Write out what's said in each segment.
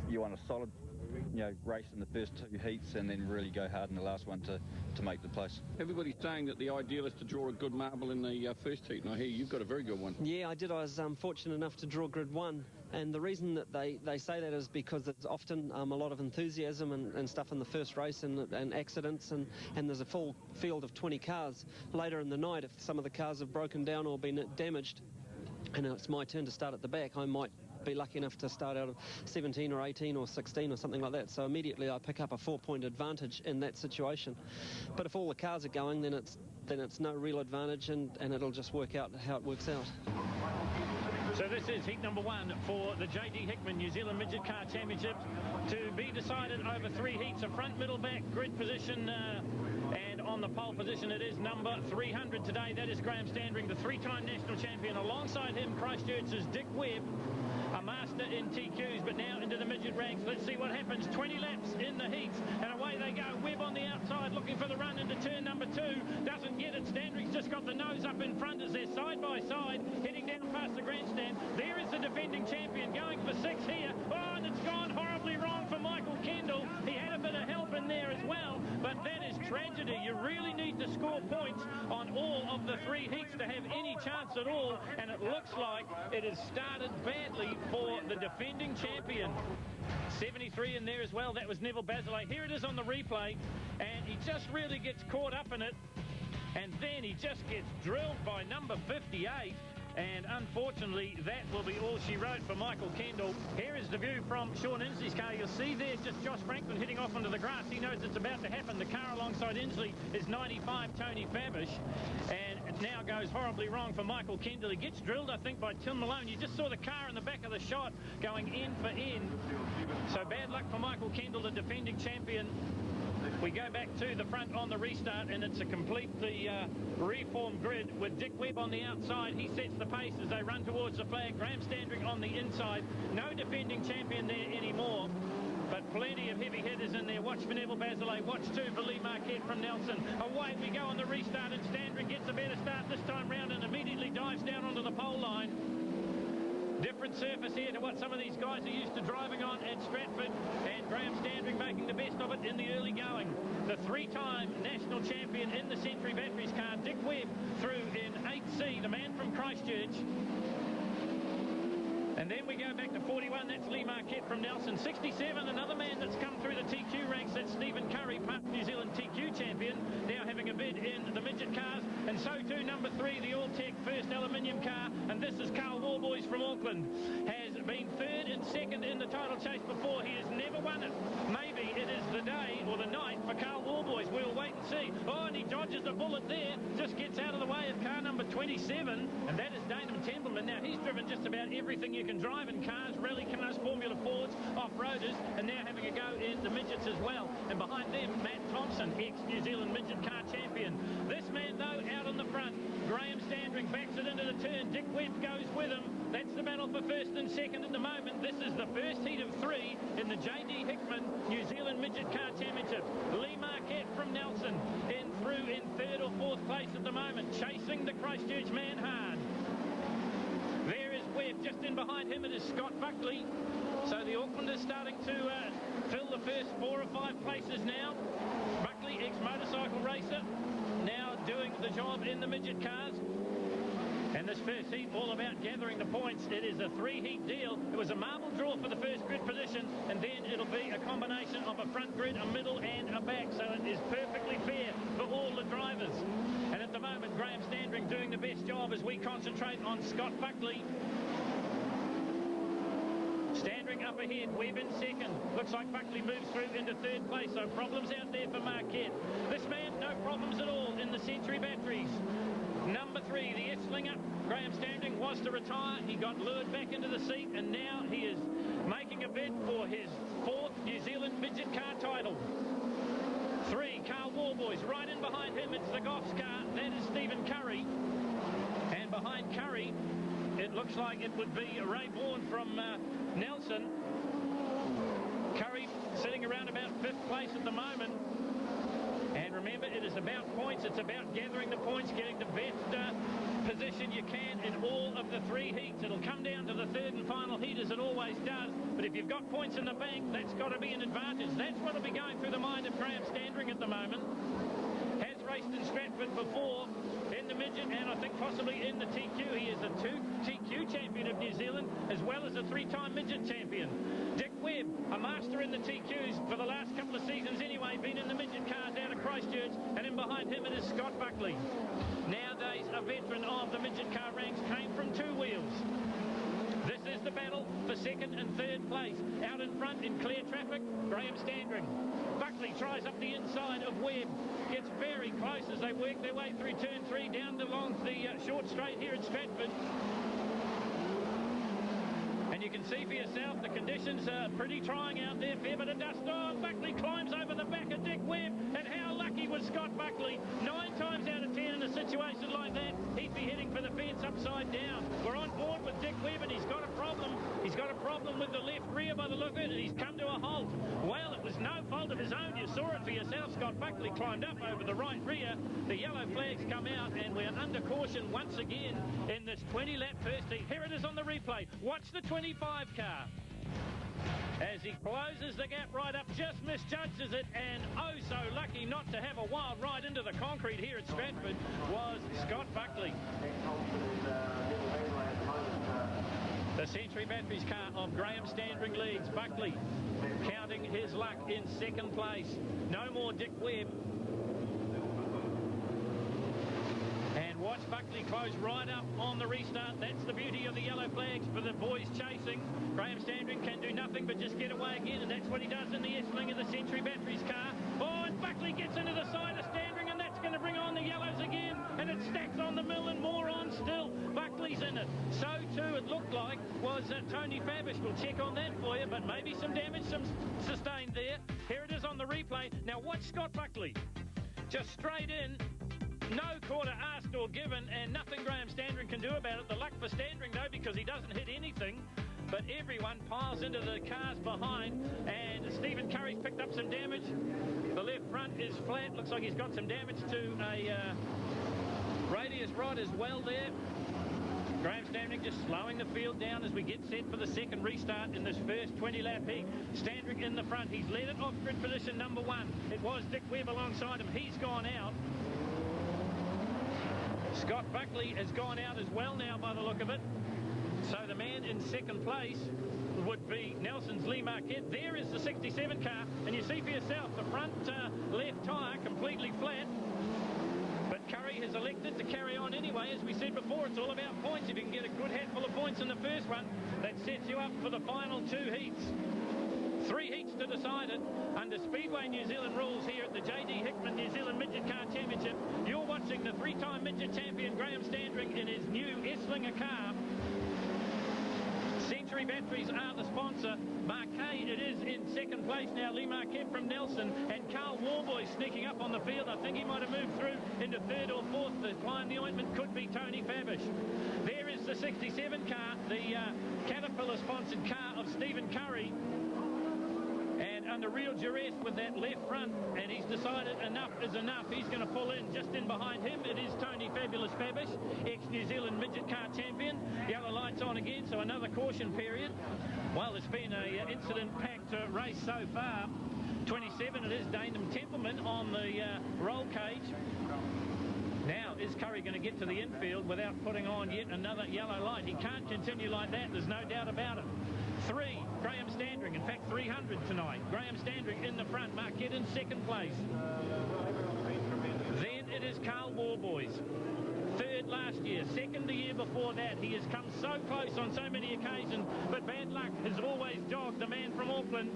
you want a solid, race in the first 2 heats and then really go hard in the last one to make the place. Everybody's saying that the ideal is to draw a good marble in the first heat, and I hear you've got a very good one. Yeah, I did. I was fortunate enough to draw grid 1, and the reason that they say that is because there's often a lot of enthusiasm and stuff in the first race and accidents, and there's a full field of 20 cars. Later in the night, if some of the cars have broken down or been damaged, and it's my turn to start at the back, I might be lucky enough to start out of 17 or 18 or 16 or something like that. So immediately I pick up a 4-point advantage in that situation. But if all the cars are going, then it's no real advantage, and it'll just work out how it works out. So this is heat number 1 for the J.D. Hickman New Zealand Midget Car Championship, to be decided over 3 heats, a front, middle, back grid position, and on the pole position it is number 300 today. That is Graham Standring, the 3-time national champion. Alongside him, Christchurch's Dick Webb, a master in TQs, but now into the midget ranks. Let's see what happens. 20 laps in the heats, and away they go. Webb on the outside, looking for the run into turn number 2. Doesn't get it. Standring's just got the nose up in front as they're side by side, heading down past the grandstand. There is the defending champion going for 6 here. Oh, and it's gone horribly wrong for Michael Kendall. He had a bit of help in there as well, but that is tragedy. You really need to score points on all of the 3 heats to have any chance at all, and it looks like it has started badly for the defending champion. 73 in there as well. That was Neville Basilay. Here it is on the replay, and he just really gets caught up in it, and then he just gets drilled by number 58. And unfortunately, that will be all she wrote for Michael Kendall. Here is the view from Sean Inslee's car. You'll see there just Josh Franklin hitting off onto the grass. He knows it's about to happen. The car alongside Inslee is 95 Tony Fabish. And it now goes horribly wrong for Michael Kendall. He gets drilled, I think, by Tim Malone. You just saw the car in the back of the shot going end for end. So bad luck for Michael Kendall, the defending champion. We go back to the front on the restart, and it's a completely reformed grid with Dick Webb on the outside. He sets the pace as they run towards the flag. Graham Standring on the inside. No defending champion there anymore, but plenty of heavy hitters in there. Watch for Neville Basilay. Watch too for Lee Marquette from Nelson. Away we go on the restart, and Standring gets a better start this time round and immediately dives down onto the pole line. Different surface here to what some of these guys are used to driving on at Stratford, and Graham Standring making the best of it in the early going. The 3-time national champion in the Century Batteries car, Dick Webb, through in 8C, the man from Christchurch. And then we go back to 41, that's Lee Marquette from Nelson. 67, another man that's come through the TQ ranks, that's Stephen Curry, New Zealand TQ champion, now having a bid in the midget cars. And so too number 3, the All-Tech first aluminium car, and this is Carl Warboys from Auckland. Has been 3rd and 2nd in the title chase before. He has never won it. Maybe it is the day or the night for Carl Warboys. We'll wait and see. Oh, and he dodges a bullet there, just gets out of the way of car number 27, and that is Danum Templeman. Now, he's driven just about everything you can drive in cars, rally cars, Formula Fords, off-roaders, and now having a go in the midgets as well. And behind them, Matt Thompson, ex-New Zealand midget car champion. This man, though, out on the front. Graham Standring backs it into the turn. Dick Webb goes with him. That's the battle for 1st and 2nd at the moment. This is the first heat of 3 in the J.D. Hickman New Zealand Midget Car Championship. Lee Marquette from Nelson in 3rd or 4th place at the moment, chasing the Christchurch man hard. There is Webb. Just in behind him it is Scott Buckley. So the Aucklanders starting to fill the first 4 or 5 places now. Buckley, ex-motorcycle racer, now doing the job in the midget cars. And this first heat, all about gathering the points. It is a 3-heat deal. It was a marble draw for the first grid position, and then it'll be a combination of a front grid, a middle, and a back. So it is perfectly fair for all the drivers. And at the moment, Graham Standring doing the best job as we concentrate on Scott Buckley. Standring up ahead, Webb in 2nd. Looks like Buckley moves through into 3rd place, so problems out there for Marquette. This man, no problems at all in the Century Batteries. Number 3, the S-Slinger, Graham Standring, was to retire. He got lured back into the seat, and now he is making a bid for his 4th New Zealand midget car title. 3, Carl Warboys. Right in behind him, it's the Goff's car. That is Stephen Curry. And behind Curry, it looks like it would be Ray Vaughan from Nelson. Curry sitting around about 5th place at the moment. And Remember, it is about points. It's about gathering the points, getting the best position you can in all of the 3 heats. It'll come down to the 3rd and final heat, as it always does. But if you've got points in the bank, that's got to be an advantage. That's what'll be going through the mind of Graham Standring at the moment. Has raced in Stratford before in the midget, and I think possibly in the TQ. He is a 2 TQ champion of New Zealand, as well as a 3-time midget champion. Dick Webb, a master in the TQs for the last couple of seasons anyway, been in the midget cars out of Christchurch, and in behind him it is Scott Buckley. Nowadays a veteran of the midget car ranks, came from 2 wheels. This is the battle for 2nd and 3rd place. Out in front in clear traffic, Graham Standring. Buckley tries up the inside of Webb. Gets very close as they work their way through turn 3 down along the short straight here at Stratford. And you can see for yourself the conditions are pretty trying out there. Fair bit of dust. Oh, Buckley climbs over the back of Dick Webb. And how lucky was Scott Buckley? 9 times out of 10 in a situation like that, he'd be heading for the fence upside down. We're on board with Dick Webb, and he's got a problem. He's got a problem with the left rear by the look of it, and he's come to a halt. Well, it was no fault of his own. You saw it for yourself. Scott Buckley climbed up over the right rear. The yellow flags come out, and we're under caution once again in this 20-lap first heat. Here it is on the replay. Watch the 25 car. As he closes the gap right up, just misjudges it, and oh so lucky not to have a wild ride into the concrete here at Stratford was Scott Buckley. The Century Batteries car of Graham Standring leads. Buckley counting his luck in 2nd place. No more Dick Webb. And watch Buckley close right up on the restart. That's the beauty of the yellow flags for the boys chasing. Graham Standring can do nothing but just get away again, and that's what he does in the S-Wing of the Century Batteries car. Oh, and Buckley gets into the side of Standring, and that's going to bring on the yellows again, and it stacks on the mill and more on still. Buckley's in it. So too, it looked like, was Tony Fabish. We'll check on that for you, but maybe some damage sustained there. Here it is on the replay. Now watch Scott Buckley. Just straight in. No quarter asked or given, and nothing Graham Standring can do about it. The luck for Standring, though, because he doesn't hit anything. But everyone piles into the cars behind, and Stephen Curry's picked up some damage. The left front is flat. Looks like he's got some damage to a radius rod as well there. Graham Standring just slowing the field down as we get set for the 2nd restart in this first 20-lap heat. Standring in the front. He's led it off grid position number 1. It was Dick Webb alongside him. He's gone out. Scott Buckley has gone out as well now by the look of it. So the man in 2nd place would be Nelson's Lee Marquette. There is the 67 car, and you see for yourself the front left tyre completely flat. But Curry has elected to carry on anyway. As we said before, it's all about points. If you can get a good handful of points in the first one, that sets you up for the final 2 heats. 3 heats to decide it under Speedway New Zealand rules here at the J.D. Hickman New Zealand Midget Car Championship. You're watching the 3-time midget champion Graham Standring in his new S-Slinger car. Century Batteries are the sponsor. Marquet, it is in 2nd place now. Lee Marquette from Nelson, and Carl Warboy sneaking up on the field. I think he might have moved through into 3rd or 4th. The fly in the ointment could be Tony Fabish. There is the 67 car, the Caterpillar-sponsored car of Stephen Curry. And under real duress with that left front, and he's decided enough is enough. He's going to pull in. Just in behind him, it is Tony Fabulous Fabish, ex-New Zealand midget car champion. Yellow lights on again, so another caution period. Well, it's been a incident-packed race so far. 27, it is Dainham Templeman on the roll cage. Now, is Curry going to get to the infield without putting on yet another yellow light? He can't continue like that, there's no doubt about it. 3, Graham Standring, in fact 300 tonight. Graham Standring in the front, Marquette in 2nd place. Then it is Carl Warboys. 3rd last year, 2nd the year before that. He has come so close on so many occasions, but bad luck has always dogged the man from Auckland.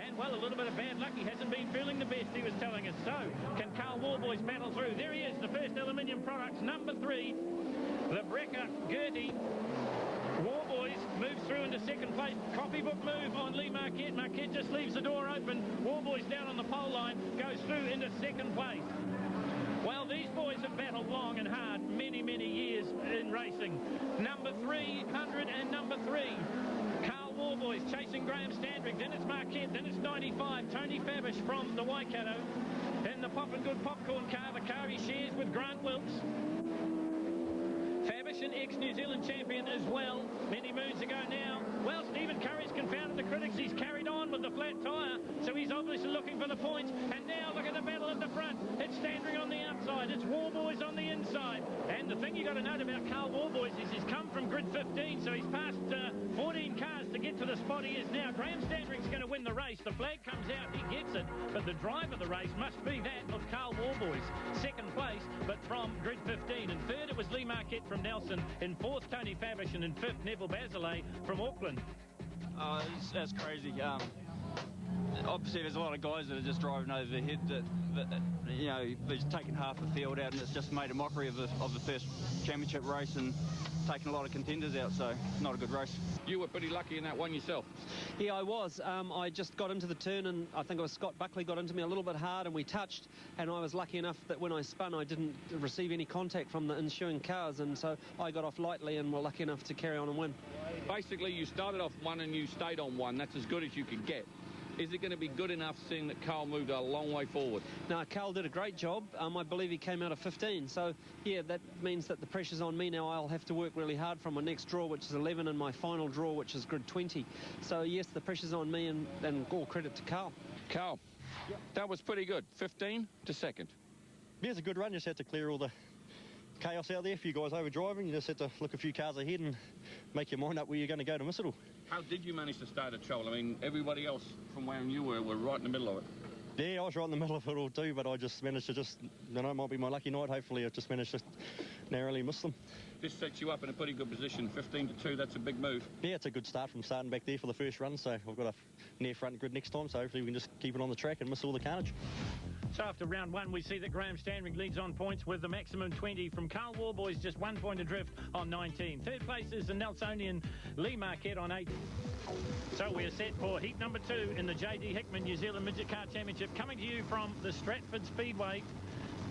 And, well, a little bit of bad luck. He hasn't been feeling the best, he was telling us. So, can Carl Warboys battle through? There he is, the first aluminium products, number 3, the Brecker Gertie. Warboys moves through into 2nd place. Copybook move on Lee Marquette. Marquette just leaves the door open. Warboys down on the pole line, goes through into 2nd place. Well, these boys have battled long and hard, many, many years in racing. Number 300 and number 3. Carl Warboys chasing Graham Standring. Then it's Marquette. Then it's 95. Tony Fabish from the Waikato. In the Pop and Good Popcorn car, the car he shares with Grant Wilkes. Fabish, an ex-New Zealand champion as well, many moons ago now. Well, Stephen Curry's confounded the critics. He's carried on with the flat tyre, so he's obviously looking for the points. And now look at the battle at the front. It's Standring on the outside. It's Warboys on the inside. And the thing you got to note about Carl Warboys is he's come from grid 15, so he's passed 14 cars to get to the spot he is now. Graham Standring's going to win the race. The flag comes out, he gets it, but the drive of the race must be that of Carl Warboys. Second place, but from grid 15. In third, it was Lee Marquette from Nelson. In fourth, Tony Fabish, and in fifth, Neville Bazillet from Auckland. That's crazy. Obviously, there's a lot of guys that are just driving over the head that you know, he's taken half the field out, and it's just made a mockery of the first championship race and taken a lot of contenders out, so not a good race. You were pretty lucky in that one yourself. Yeah, I was. I just got into the turn, and I think it was Scott Buckley got into me a little bit hard, and we touched, and I was lucky enough that when I spun, I didn't receive any contact from the ensuing cars, and so I got off lightly and were lucky enough to carry on and win. Basically, you started off one and you stayed on one. That's as good as you could get. Is it going to be good enough seeing that Carl moved a long way forward? No, Carl did a great job. I believe he came out of 15. So, yeah, that means that the pressure's on me now. I'll have to work really hard from my next draw, which is 11, and my final draw, which is grid 20. So, yes, the pressure's on me, and all credit to Carl. Carl, yep. That was pretty good. 15 to second. Yeah, it's a good run. You just had to clear all the chaos out there. A few guys overdriving. You just had to look a few cars ahead and make your mind up where you're going to go to miss it all. How did you manage to start a trouble? I mean, everybody else from where you were right in the middle of it. Yeah, I was right in the middle of it all too, but I just managed to you know, it might be my lucky night. Hopefully I just managed to narrowly miss them. This sets you up in a pretty good position. 15 to 2, that's a big move. Yeah, it's a good start from starting back there for the first run, so I've got a near front grid next time, so hopefully we can just keep it on the track and miss all the carnage. So after round one, we see that Graham Standring leads on points with the maximum 20 from Carl Warboys, just 1 point adrift on 19. Third place is the Nelsonian Lee Marquette on 8. So we are set for heat number 2 in the J.D. Hickman New Zealand Midget Car Championship, coming to you from the Stratford Speedway.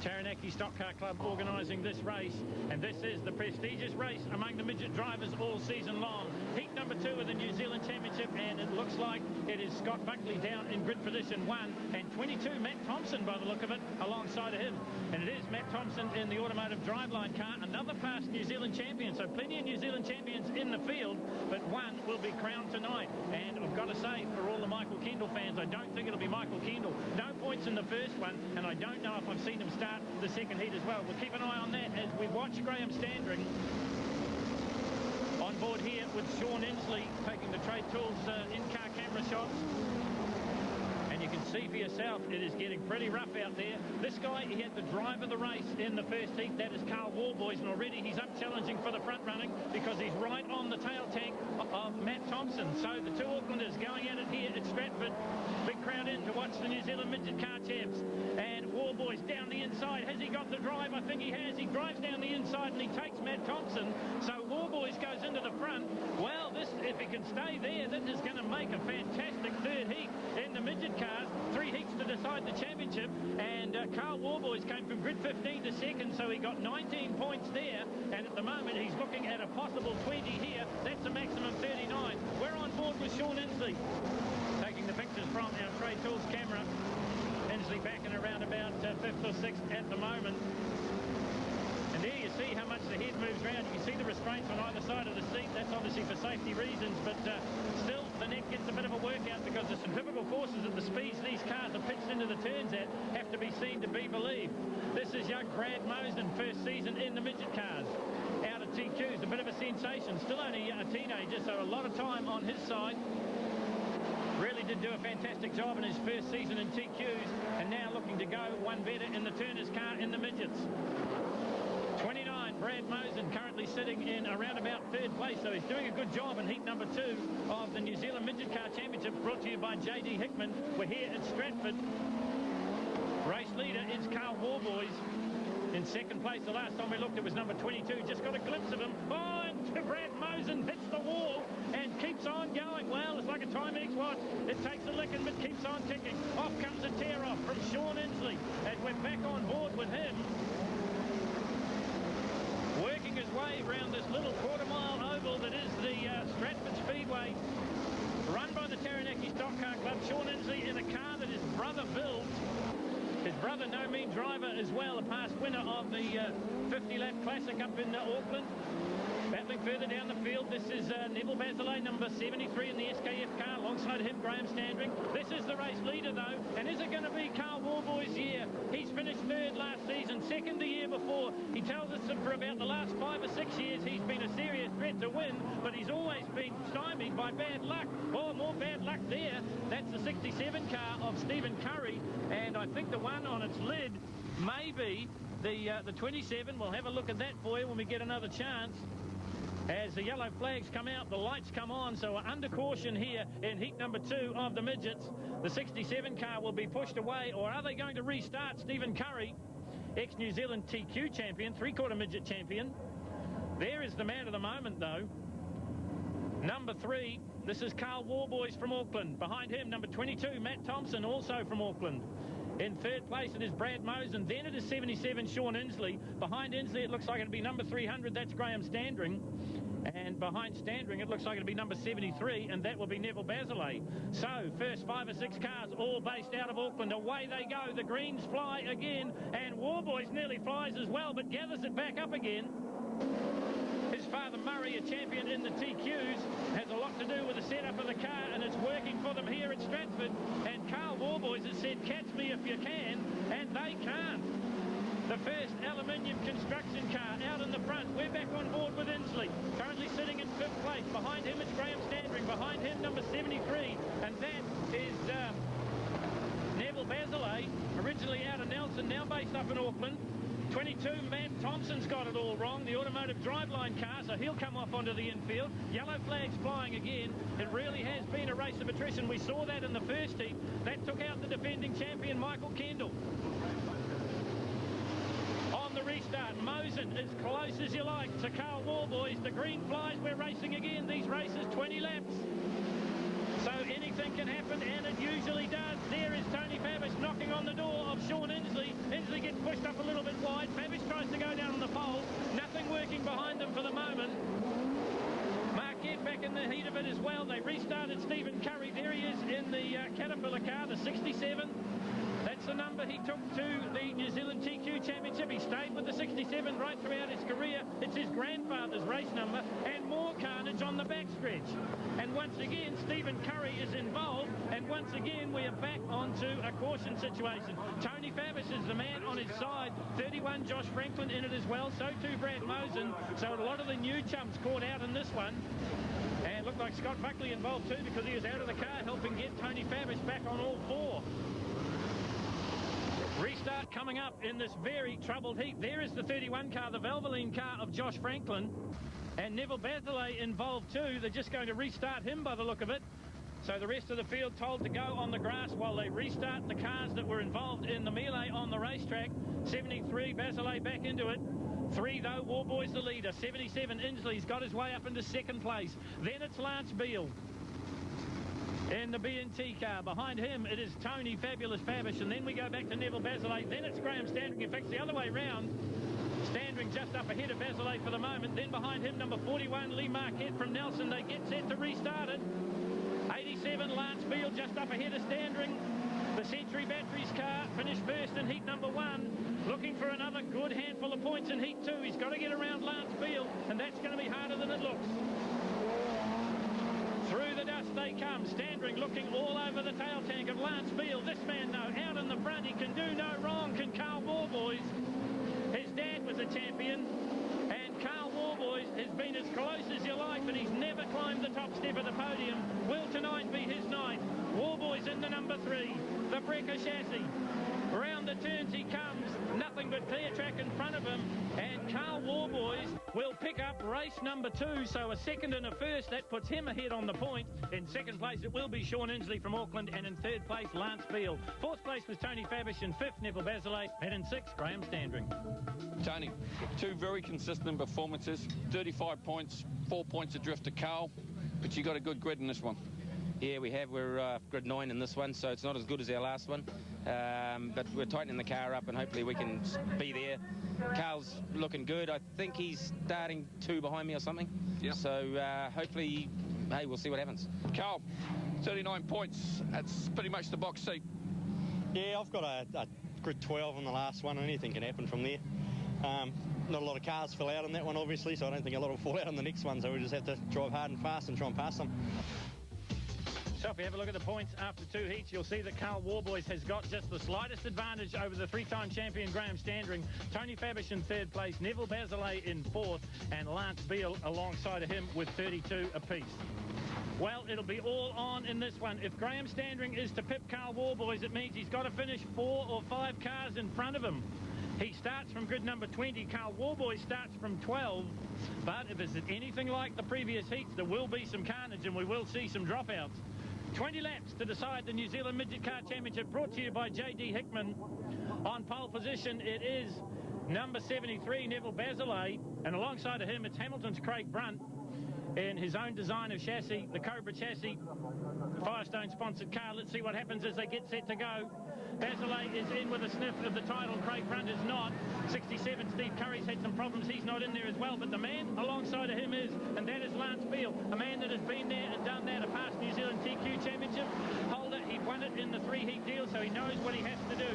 Taranaki Stock Car Club organising this race, and this is the prestigious race among the midget drivers all season long. Heat number 2 of the New Zealand Championship, and it looks like it is Scott Buckley down in grid position 1, and 22 Matt Thompson by the look of it alongside of him. And it is Matt Thompson in the automotive driveline car, another past New Zealand champion, so plenty of New Zealand champions in the field, but one will be crowned tonight. And I've got to say, for all the Michael Kendall fans, I don't think it'll be Michael Kendall. No points in the first one, and I don't know if I've seen him start the second heat as well. We'll keep an eye on that as we watch Graham Standring on board here with Sean Inslee taking the Trade Tools in-car camera shots. And you can see for yourself, it is getting pretty rough out there. This guy, he had the drive of the race in the first heat. That is Carl Warboys, and already he's up challenging for the front running because he's right on the tail tank of Matt Thompson. So the two Aucklanders going at it here at Stratford. Big crowd in to watch the New Zealand Midget Car Champs. And Warboys down the inside. Has he got the drive? I think he has. He drives down the inside and he takes Matt Thompson. So Warboys goes into the front. Well, this, if he can stay there, that is going to make a fantastic third heat in the midget cars. 3 heats to decide the championship. And Carl Warboys came from grid 15 to second, so he got 19 points there. And at the moment, he's looking at a possible 20 here. That's a maximum 39. We're on board with Sean Inslee, taking the pictures from our Trade Tools camera. Inslee back in around about 5th or 6th at the moment. And there you see how much the head moves around. You can see the restraints on either side of the seat. That's obviously for safety reasons, but still the neck gets a bit of a workout because the centrifugal forces at the speeds these cars are pitched into the turns at have to be seen to be believed. This is young Brad Mosen, first season in the midget cars. Out of TQs, a bit of a sensation. Still only a teenager, so a lot of time on his side. Really did do a fantastic job in his first season in TQs, and now looking to go one better in the Turner's car in the midgets. 29, Brad Mosen, currently sitting in around about 3rd place, so he's doing a good job in heat number 2 of the New Zealand Midget Car Championship, brought to you by J.D. Hickman. We're here at Stratford. Race leader is Carl Warboys. In 2nd place, the last time we looked, it was number 22. Just got a glimpse of him. Oh, and Brad Mosen hits the wall and keeps on going. Well, it's like a Timex watch. It takes a licking, but keeps on ticking. Off comes a tear-off from Sean Inslee as we're back on board with him. Working his way around this little quarter-mile oval that is the Stratford Speedway. the Taranaki Stock Car Club. Sean Inslee in a car that his brother built. His brother, no mean driver as well, a past winner of the 50-lap Classic up in Auckland. Battling further down the field, this is Neville Basilay, number 73 in the SKF car. Alongside him, Graham Standring. This is the race leader, though. And is it going to be Carl Warboy's year? He's finished third last season, second the year before. He tells us that for about the last 5 or 6 years, he's been a serious threat to win, but he's always been stymied by bad luck. Oh, more bad luck there. That's the 67 car of Stephen Curry, and I think the one on its lid may be the 27. We'll have a look at that for you when we get another chance. As the yellow flags come out, the lights come on, so we're under caution here in heat number 2 of the midgets. The 67 car will be pushed away, or are they going to restart Stephen Curry, ex-New Zealand TQ champion, three-quarter midget champion? There is the man of the moment, though. Number 3, this is Carl Warboys from Auckland. Behind him, number 22, Matt Thompson, also from Auckland. In third place, it is Brad Mosen. Then it is 77, Sean Inslee. Behind Inslee, it looks like it'll be number 300. That's Graham Standring. And behind Standring, it looks like it'll be number 73, and that will be Neville Basilay. So, first 5 or 6 cars, all based out of Auckland. Away they go. The greens fly again, and Warboys nearly flies as well, but gathers it back up again. His father, Murray, a champion in the TQs, has a lot to do with the setup of the car, and it's working for them here at Stratford. And Carl Warboys has said, catch me if you can, and they can't. The first aluminium construction car out in the front. We're back on board with Inslee, currently sitting in 5th place. Behind him, it's Graham Standring. Behind him, number 73, and that is Neville Basilay, originally out of Nelson, now based up in Auckland. 22, Matt Thompson's got it all wrong, the automotive driveline car, so he'll come off onto the infield. Yellow flags flying again. It really has been a race of attrition. We saw that in the first heat. That took out the defending champion, Michael Kendall. On the restart, Mosen as close as you like to Carl Warboys. The green flies, we're racing again. These races, 20 laps. So anything can happen, and it usually does. There is Tony Fabish knocking on the door of Sean Inslee. Inslee gets pushed up a little bit wide. Fabish tries to go down on the pole. Nothing working behind them for the moment. Marquette back in the heat of it as well. They restarted Stephen Curry. There he is in the Caterpillar car, the 67. That's the number he took to the New Zealand TQ Championship. He stayed with the 67 right throughout his career. It's his grandfather's race number, and more carnage on the backstretch. And once again, Stephen Curry is involved, and once again, we are back onto a caution situation. Tony Fabish is the man on his side. 31, Josh Franklin in it as well. So too Brad Mosen. So a lot of the new chumps caught out in this one. And looked like Scott Buckley involved too, because he was out of the car helping get Tony Fabish back on all 4. Restart coming up in this very troubled heat. There is the 31 car, the Valvoline car of Josh Franklin. And Neville Basilay involved too. They're just going to restart him by the look of it. So the rest of the field told to go on the grass while they restart the cars that were involved in the melee on the racetrack. 73, Basilay back into it. 3 though, Warboys the leader. 77, Inslee's got his way up into 2nd place. Then it's Lance Beale in the B&T car. Behind him, it is Tony Fabulous Fabish, and then we go back to Neville Basilay. Then it's Graham Standring. In fact, the other way round. Standring just up ahead of Basilay for the moment. Then behind him, number 41, Lee Marquette from Nelson. They get set to restart it. 87, Lance Beale just up ahead of Standring. The Century Batteries car finished first in heat number 1. Looking for another good handful of points in heat 2. He's got to get around Lance Beale, and that's going to be harder than it looks. Through the dust they come. Standring looking all over the tail tank of Lance Beale. This man, though, out in the front. He can do no wrong. Can Carl Warboys. His dad was a champion. And Carl Warboys has been as close as you like, but he's never climbed the top step of the podium. Will tonight be his night? Warboys in the number 3. The Brecker chassis. Around the turns he comes. Nothing but clear track in front of him. And Carl Warboys will pick up race number 2. So a 2nd and a 1st. That puts him ahead on the point. In 2nd place, it will be Sean Inslee from Auckland. And in 3rd place, Lance Beale. 4th place was Tony Fabish. In 5th, Neville Basilay. And in 6th, Graham Standring. Tony, 2 very consistent performances. 35 points, 4 points adrift to Carl. But you got a good grid in this one. Yeah, we have. We're grid 9 in this one, so it's not as good as our last one. But we're tightening the car up, and hopefully we can be there. Carl's looking good. I think he's starting 2 behind me or something. Yeah. So hopefully hey, we'll see what happens. Carl, 39 points. That's pretty much the box seat. Yeah, I've got a grid 12 on the last one, and anything can happen from there. Not a lot of cars fell out on that one, obviously, so I don't think a lot will fall out on the next one, so we just have to drive hard and fast and try and pass them. So if we have a look at the points after 2 heats, you'll see that Carl Warboys has got just the slightest advantage over the 3-time champion Graham Standring. Tony Fabish in 3rd place, Neville Basilay in 4th, and Lance Beale alongside of him with 32 apiece. Well, it'll be all on in this one. If Graham Standring is to pip Carl Warboys, it means he's got to finish 4 or 5 cars in front of him. He starts from grid number 20. Carl Warboys starts from 12. But if it's anything like the previous heats, there will be some carnage and we will see some dropouts. 20 laps to decide the New Zealand Midget Car Championship, brought to you by J.D. Hickman. On pole position, it is number 73, Neville Basilay, and alongside of him, it's Hamilton's Craig Brunt in his own design of chassis, the Cobra chassis, Firestone-sponsored car. Let's see what happens as they get set to go. Basilay is in with a sniff of the title. Craig Brunt is not. 67, Steve Curry's had some problems. He's not in there as well. But the man alongside of him is, and that is Lance Beale, a man that has been there and done that, a past New Zealand TQ Championship holder. He won it in the 3-heat deal, so he knows what he has to do.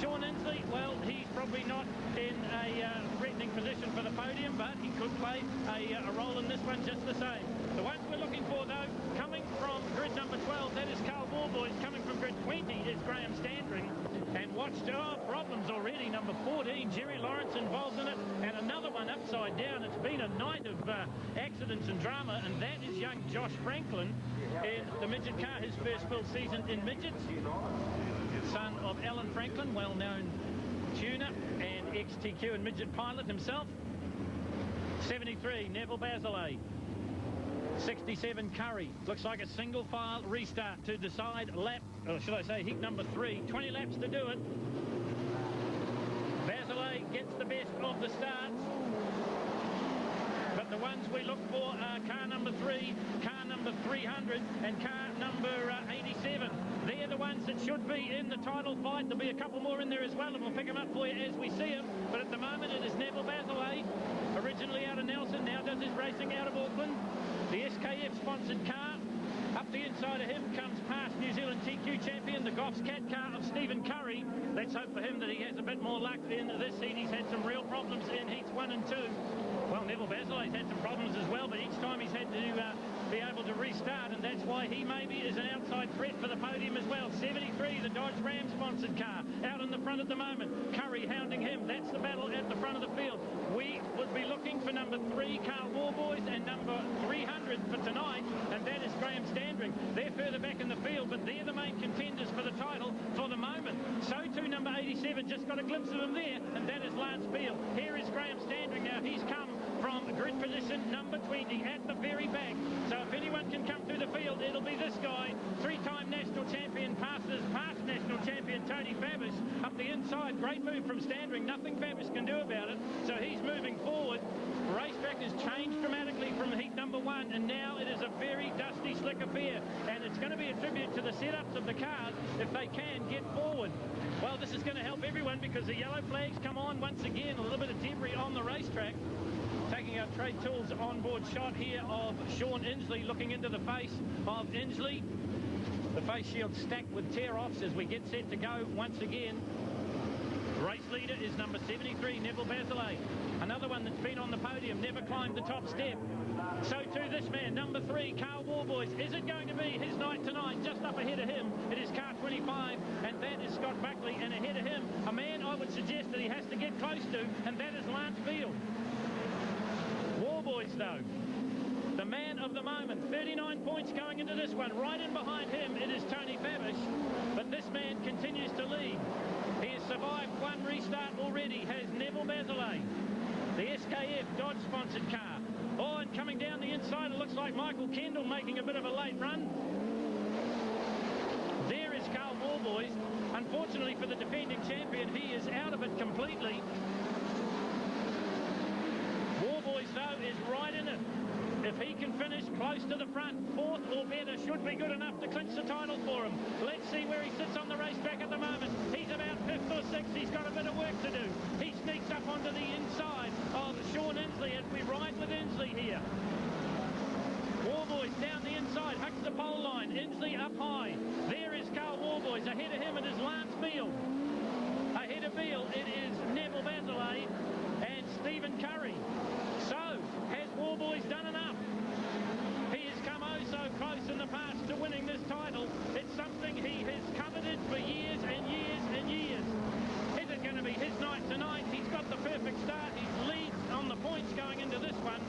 Sean Inslee, well, he's probably not in a threatening position for the podium, but he could play a role in this one just the same. The ones we're looking for, though, coming from grid number 12, that is Carl Warboys. Coming from grid 20 is Graham Standring. And watch, problems already. Number 14, Jerry Lawrence involved in it. And another one upside down. It's been a night of accidents and drama, and that is young Josh Franklin in the midget car, his first full season in midgets. Son of Alan Franklin, well-known tuner and ex-TQ and midget pilot himself. 73, Neville Basilay. 67, Curry. Looks like a single file restart to decide lap, or should I say heat number 3. 20 laps to do it. Basilay gets the best of the starts. But the ones we look for are car number 3, car number 300, and car number 87. They're the ones that should be in the title fight. There'll be a couple more in there as well, and we'll pick them up for you as we see them. But at the moment, it is Neville Basilay, originally out of Nelson, now does his racing out of Auckland. The SKF-sponsored car. Up the inside of him comes past New Zealand TQ champion, the Goffs Cat car of Stephen Curry. Let's hope for him that he has a bit more luck in this heat. He's had some real problems in heats 1 and 2. Well, Neville Basilay's had some problems as well, but each time he's had to be able to restart, and that's why he maybe is an outside threat for the podium as well. 73, the Dodge Ram sponsored car, out in the front at the moment. Curry hounding him. That's the battle at the front of the field. We would be looking for number 3, Carl Warboys, and number 300 for tonight, and that is Graham Standring. They're further back in the field, but they're the main contenders for the title for the moment. So too number 87, just got a glimpse of him there, and that is Lance Beale. Here is Graham Standring now. He's come from grid position number 20 at the very back. So if anyone can come through the field, it'll be this guy. 3-time national champion, past national champion Tony Fabish up the inside. Great move from Standring. Nothing Fabish can do about it. So he's moving forward. The racetrack has changed dramatically from heat number 1, and now it is a very dusty, slick affair. And it's going to be a tribute to the setups of the cars if they can get forward. Well, this is going to help everyone because the yellow flags come on once again. A little bit of debris on the racetrack. Taking our trade tools on board shot here of Sean Inslee, looking into the face of Inslee. The face shield stacked with tear-offs as we get set to go once again. Race leader is number 73, Neville Basilay. Another one that's been on the podium, never climbed the top step. So too this man, number 3, Carl Warboys. Is it going to be his night tonight? Just up ahead of him, it is car 25, and that is Scott Buckley. And ahead of him, a man I would suggest that he has to get close to, and that is Lance Beale. Warboys, though, the man of the moment. 39 points going into this one. Right in behind him, it is Tony Fabish, but this man continues to lead. He has survived 1 restart already, has Neville Basilay. The SKF Dodge-sponsored car. Oh, and coming down the inside, it looks like Michael Kendall making a bit of a late run. There is Carl Warboys. Unfortunately for the defending champion, he is out of it completely. Warboys, though, is right in it. If he can finish close to the front, 4th or better should be good enough to clinch the title for him. Let's see where he sits on the racetrack at the moment. He's about 5th or 6th. He's got a bit of work to do. He sneaks up onto the inside of Sean Inslee as we ride with Inslee here. Warboys down the inside, hucks the pole line. Inslee up high. There is Carl Warboys. Ahead of him it is Lance Beale. Ahead of Beale it is Neville Bazelay and Stephen Curry. So, has Warboys done enough? He has come oh so close in the past to winning this title. It's something he has coveted for years and years and years. Is it going to be his night tonight? He's got the perfect start. He leads on the points going into this one.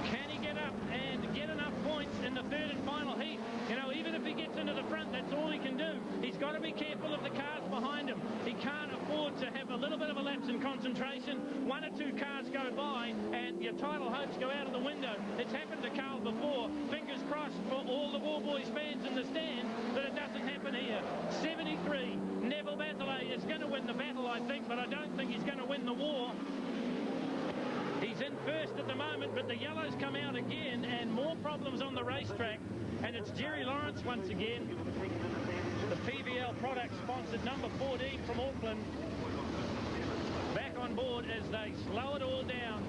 Can he get up and get enough points in the third and final heat? You know, even if he gets into the front, that's all he can do. He's got to be careful of the cars behind him. He can't afford to have a little bit of a lapse in concentration. One or two cars go by and your title hopes go out of the window. It's happened to Carl before. Fingers crossed for all the Warboys fans in the stand that it doesn't happen here. 73. Neville Bazelay is going to win the battle, I think, but I don't think he's going to win the war. He's in first at the moment, but the yellows come out again, and more problems on the racetrack. And it's Jerry Lawrence once again, the PBL product sponsored number 14 from Auckland, back on board as they slow it all down,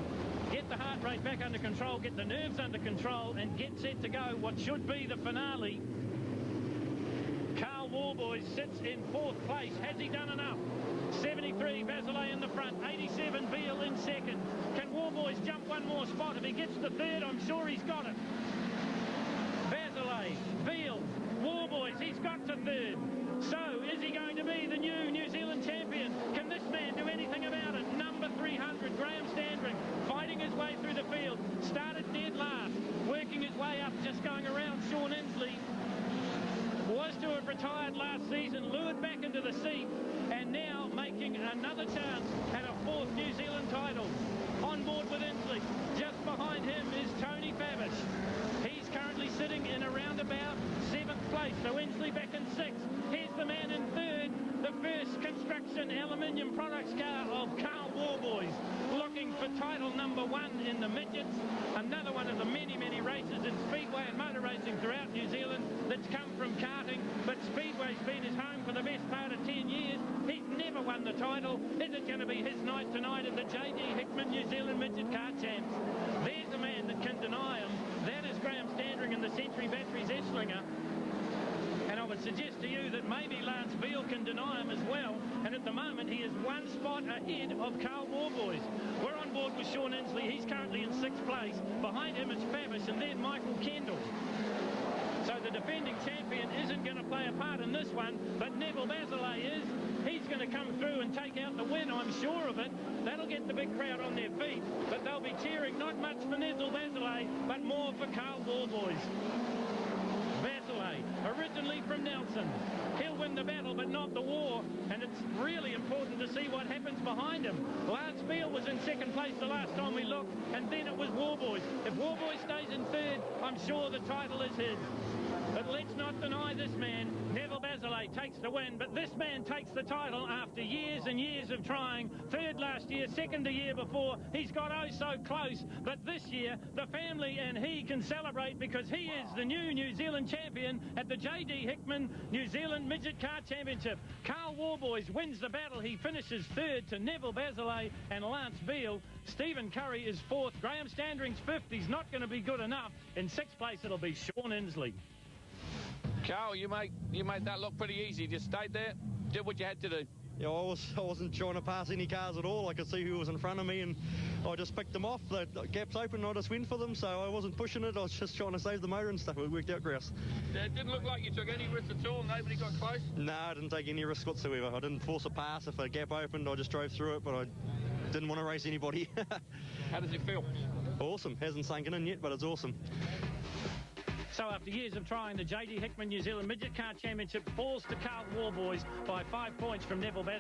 get the heart rate back under control, get the nerves under control, and get set to go what should be the finale. Carl Warboys sits in fourth place. Has he done enough? 73, Bazelay in the front. 87, Beale in second. Can Warboys jump one more spot? If he gets the third, I'm sure he's got it. Bazelay, Beale, Warboys, he's got to third. So, is he going to be the new New Zealand champion? Can this man do anything about it? Number 300, Graham Standring, fighting his way through the field. Started dead last, working his way up, just going around Sean Inslee. Was to have retired last season, lured back into the seat, and now making another chance at a fourth New Zealand title. On board with Inslee. Just behind him is Tony Fabish. He's currently sitting in around about 7th place, so Inslee back in 6th. Here's the man in 3rd, the first construction aluminium products car of Carl Warboys, looking for title number 1 in the Midgets. Another one of the many, many races in Speedway and motor racing throughout New Zealand that's come from karting, but Speedway's been his home for the best part of 10 years. He's never won the title. Is it going to be his night tonight at the J.D. Hickman New Zealand Midget Car Champs? There's a man that can deny him. That is Graham Standring in the Century Batteries Esslinger. And I would suggest to you that maybe Lance Beale can deny him as well. And at the moment, he is one spot ahead of Carl Warboys. We're on board with Sean Inslee. He's currently in 6th place. Behind him, it's Fabish and then Michael Kendall. So the defending champion isn't going to play a part in this one, but Neville Bazelay is. He's going to come through and take out the win, I'm sure of it. That'll get the big crowd on their feet, but they'll be cheering not much for Neville Bazelay, but more for Carl Warboys. Bazelay, originally from Nelson. He'll win the battle, but not the war, and it's really important to see what happens behind him. Lance Beale was in 2nd place the last time we looked, and then it was Warboys. If Warboys stays in 3rd, I'm sure the title is his. But let's not deny this man. Neville Bazelay takes the win, but this man takes the title after years and years of trying. 3rd last year, 2nd the year before. He's got oh so close, but this year the family and he can celebrate because he is the new New Zealand champion at the J.D. Hickman New Zealand Midget Car Championship. Carl Warboys wins the battle. He finishes 3rd to Neville Bazelay and Lance Beale. Stephen Curry is 4th. Graham Standring's 5th. He's not going to be good enough. In 6th place, it'll be Sean Inslee. Carl, you made that look pretty easy. Just stayed there, did what you had to do. Yeah, I wasn't trying to pass any cars at all. I could see who was in front of me, and I just picked them off. The gap's open, and I just went for them, so I wasn't pushing it. I was just trying to save the motor and stuff. It worked out, Grouse. It didn't look like you took any risks at all. Nobody got close? No, I didn't take any risk whatsoever. I didn't force a pass. If a gap opened, I just drove through it, but I didn't want to race anybody. How does it feel? Awesome. Hasn't sunken in yet, but it's awesome. So after years of trying, the J.D. Hickman New Zealand Midget Car Championship falls to Carl Warboys by 5 points from Neville Bazelay.